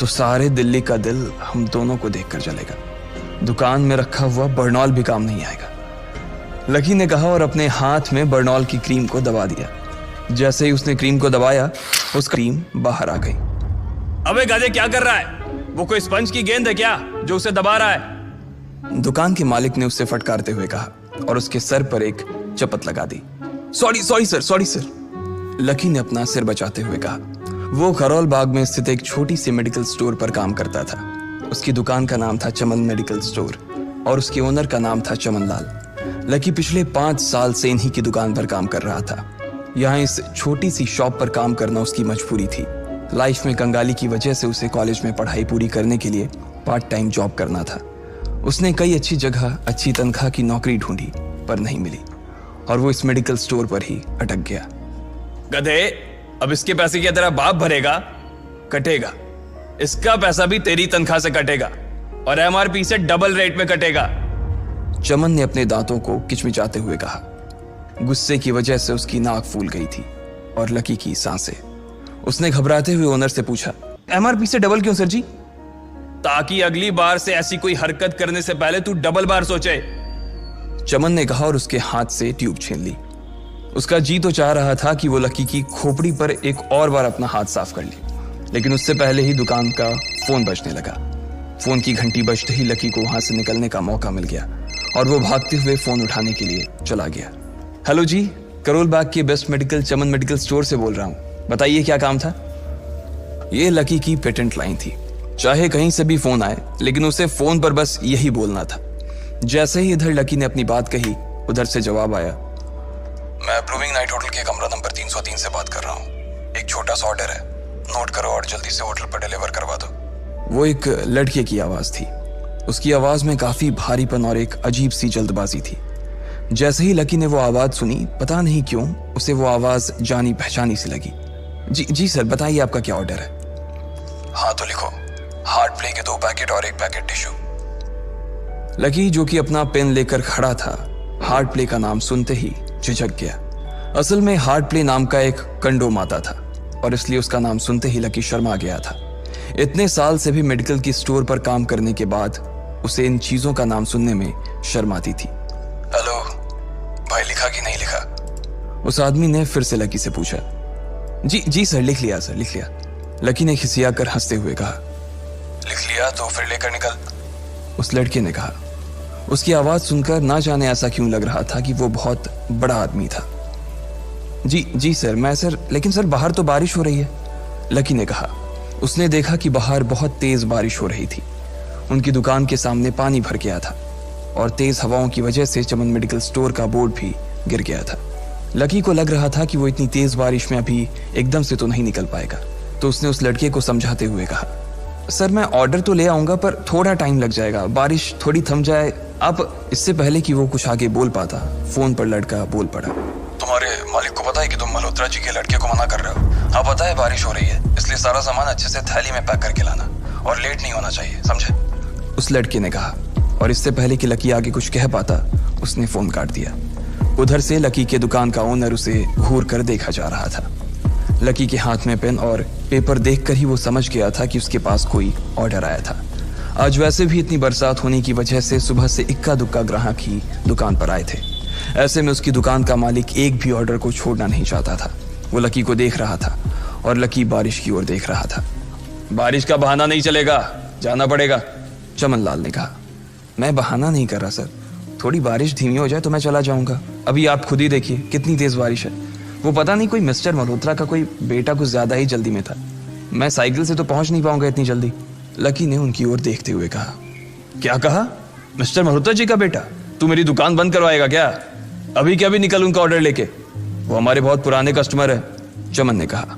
तो सारे दिल्ली का दिल हम दोनों को देखकर जलेगा। दुकान में रखा हुआ बर्नॉल भी काम नहीं आएगा। लकी ने कहा और अपने हाथ में बर्नॉल की क्रीम को दबा दिया। जैसे ही उसने क्रीम को दबाया, उसका क्रीम बाहर आ गई। अबे गधे, क्या कर रहा है? वो कोई स्पंज की गेंद है क्या जो उसे दबा रहा है? दुकान के मालिक ने उससे फटकारते हुए कहा और उसके सर पर एक चपत लगा दी। Sorry sir. लकी ने अपना सिर बचाते हुए कहा। वो करोल बाग में स्थित एक छोटी सी मेडिकल स्टोर पर काम करता था। उसकी दुकान का नाम था चमन मेडिकल स्टोर और उसके ओनर का नाम था चमन लाल। लकी पिछले 5 साल से इन्हीं की दुकान पर काम कर रहा था। यहाँ इस छोटी सी शॉप पर काम करना उसकी मजबूरी थी। लाइफ में कंगाली की वजह से उसे कॉलेज में पढ़ाई पूरी करने के लिए पार्ट टाइम जॉब करना था। उसने कई अच्छी जगह अच्छी तनख्वाह की नौकरी ढूंढी पर नहीं मिली और वो इस मेडिकल स्टोर पर ही अटक गया। गधे, अब इसके पैसे क्या तेरा बाप भरेगा? कटेगा। इसका पैसा भी तेरी तनख्वाह से कटेगा और एमआरपी से डबल रेट में कटेगा। चमन ने अपने दांतों को किचमिचाते हुए कहा। गुस्से की वजह से उसकी नाक फूल गई थी और लकी की सांसें। उसने घबराते हुए ओनर से पूछा, एमआरपी से डबल क्यों सर जी? ताकि अगली बार से ऐसी कोई हरकत करने से पहले तू डबल बार सोचे। चमन ने कहा और उसके हाथ से ट्यूब छीन ली। उसका जी तो चाह रहा था कि वो लकी की खोपड़ी पर एक और बार अपना हाथ साफ कर ले, लेकिन उससे पहले ही दुकान का फोन बजने लगा। फोन की घंटी बजते ही लकी को वहां से निकलने का मौका मिल गया और वो भागते हुए फोन उठाने के लिए चला गया। हेलो जी, करोल बाग के बेस्ट मेडिकल चमन मेडिकल स्टोर से बोल रहा हूँ, बताइए क्या काम था? ये लकी की पेटेंट लाइन थी। चाहे कहीं से भी फोन आए, लेकिन उसे फोन पर बस यही बोलना था। जैसे ही इधर लकी ने अपनी बात कही, उधर से जवाब आया, मैं ब्लूमिंग नाइट होटल के कमरा नंबर 303 से बात कर रहा हूँ। एक छोटा सा ऑर्डर है, नोट करो और जल्दी से होटल पर डिलीवर करवा दो। वो एक लड़के की आवाज थी। उसकी आवाज में काफी भारीपन और एक अजीब सी जल्दबाजी थी। जैसे ही लकी ने वो आवाज सुनी, पता नहीं क्यों उसे वो आवाज जानी पहचानी सी लगी। जी सर, बताइए आपका क्या ऑर्डर है? हाँ तो लिखो, हार्ट प्ले के 2 पैकेट और 1 पैकेट टिश्यू। लकी, जो कि अपना पेन लेकर खड़ा था, हार्ट प्ले का नाम सुनते ही झिझक गया। असल में हार्ट प्ले नाम का एक कंडोम आता था और इसलिए उसका नाम सुनते ही लकी शर्मा गया था। इतने साल से भी मेडिकल की स्टोर पर काम करने के बाद उसे इन चीजों का नाम सुनने में शर्म आती थी। हेलो भाई, लिखा कि नहीं लिखा? उस आदमी ने फिर से लकी से पूछा। जी सर, लिख लिया सर, लिख लिया। लकी ने खिसिया कर हंसते हुए कहा। लिख लिया तो फिर लेकर निकल, उस लड़के ने कहा। उसकी आवाज सुनकर ना जाने ऐसा क्यों लग रहा था कि वो बहुत बड़ा आदमी था। जी सर, मैं सर, लेकिन सर बाहर तो बारिश हो रही है, लकी ने कहा। उसने देखा कि बाहर बहुत तेज बारिश हो रही थी। उनकी दुकान के सामने पानी भर गया था और तेज हवाओं की वजह से चमन मेडिकल स्टोर का बोर्ड भी गिर गया था। लकी को लग रहा था कि वो इतनी तेज बारिश में अभी एकदम से तो नहीं निकल पाएगा, तो उसने उस लड़के को समझाते हुए कहा, सर मैं ऑर्डर तो ले आऊंगा पर थोड़ा टाइम लग जाएगा, बारिश थोड़ी थम जाए आप। इससे पहले कि वो कुछ आगे बोल पाता, फोन पर लड़का बोल पड़ा। तुम्हारे मालिक को पता है कि तुम मल्होत्रा जी के लड़के को मना कर रहे हो? हाँ पता है, बारिश हो रही है, इसलिए सारा सामान अच्छे से थैली में पैक करके लाना और लेट नहीं होना चाहिए, समझे? उस लड़के ने कहा और इससे पहले कि लकी आगे कुछ कह पाता, उसने फोन काट दिया। उधर से लकी के दुकान का ओनर उसे घूर कर देखा जा रहा था। लकी के हाथ में पेन और पेपर देखकर ही वो समझ गया था कि उसके पास कोई ऑर्डर आया था। आज वैसे भी इतनी बरसात होने की वजह से सुबह से इक्का दुक्का ग्राहक ही दुकान पर आए थे। ऐसे में उसकी दुकान का मालिक एक भी ऑर्डर को छोड़ना नहीं चाहता था। वो लकी को देख रहा था और लकी बारिश की ओर देख रहा था। बारिश का बहाना नहीं चलेगा, जाना पड़ेगा, चमन लाल ने कहा। मैं बहाना नहीं कर रहा सर, थोड़ी बारिश धीमी हो जाए तो मैं चला जाऊंगा। अभी आप खुद ही देखिए कितनी तेज बारिश है। वो पता नहीं कोई मिस्टर मल्होत्रा का कोई बेटा कुछ ज्यादा ही जल्दी में था। मैं साइकिल से तो पहुंच नहीं पाऊंगा इतनी जल्दी, लकी ने उनकी ओर देखते हुए कहा। क्या कहा? मिस्टर मल्होत्रा जी का बेटा? तू मेरी दुकान बंद करवाएगा क्या? अभी क्या भी निकल उनका ऑर्डर लेके, वो हमारे बहुत पुराने कस्टमर है, चमन ने कहा।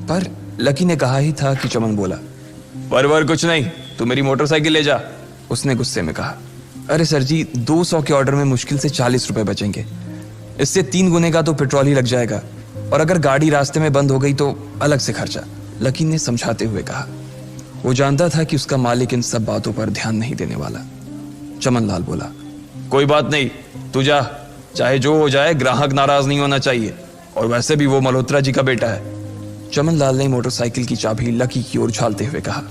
पर लकी ने कहा ही था कि चमन बोला। पर कुछ नहीं, तू मेरी मोटरसाइकिल ले जा, उसने गुस्से में कहा। अरे सर जी, 200 के ऑर्डर में मुश्किल से 40 रुपए बचेंगे, इससे 3 गुने का तो पेट्रोल ही लग जाएगा, और अगर गाड़ी रास्ते में बंद हो गई तो अलग से खर्चा, लकी ने समझाते हुए कहा। वो जानता था कि उसका मालिक इन सब बातों पर ध्यान नहीं देने वाला। चमन लाल बोला, कोई बात नहीं, तू जा, चाहे जो हो जाए ग्राहक नाराज नहीं होना चाहिए, और वैसे भी वो मल्होत्रा जी का बेटा है। चमन लाल ने मोटरसाइकिल की चाबी लकी की ओर उछालते हुए कहा।